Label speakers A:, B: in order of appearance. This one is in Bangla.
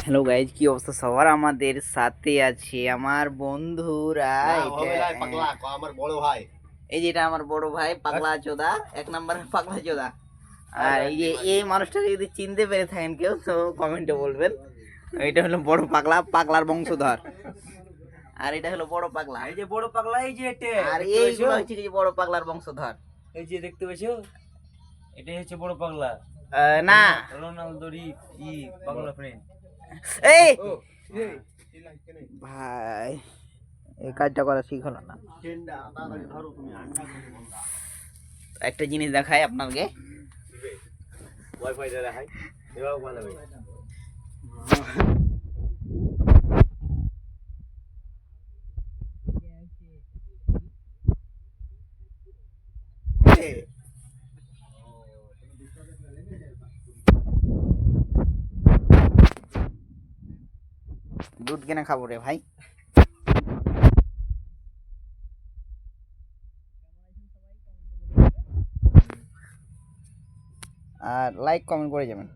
A: হ্যালো গাইজ, কি অবস্থা সবার? আমাদের সাথে আছে আমার বন্ধুরা।
B: আমার বড় ভাই,
A: এই যে এটা আমার বড় ভাই পাগলা চোদা, এক নাম্বার পাগলা চোদা। আর এই যে এই মানুষটাকে যদি চিনতে পেরে থাকেন কেউ তো কমেন্টে বলবেন। এটা হলো বড় পাগলা, পাগলার বংশধর। আর এটা হলো বড় পাগলা,
C: এই যে বড় পাগলা, এই যে এটা
A: আর এইগুলো হচ্ছে কি বড় পাগলার বংশধর।
C: এই যে দেখতে পেয়েছো, এটাই হচ্ছে বড় পাগলা।
A: না
C: রোনালদোর পাগলা ফ্রেন্ড।
A: এই ভাই, এই কাজটা করা ঠিক হলো না। একটা জিনিস দেখাই আপনাকে।
B: ওয়াইফাই দেখাই, এবার ভালো হবে।
A: দুধ কিনে খাবো রে ভাই। আর লাইক কমেন্ট করে যাবেন।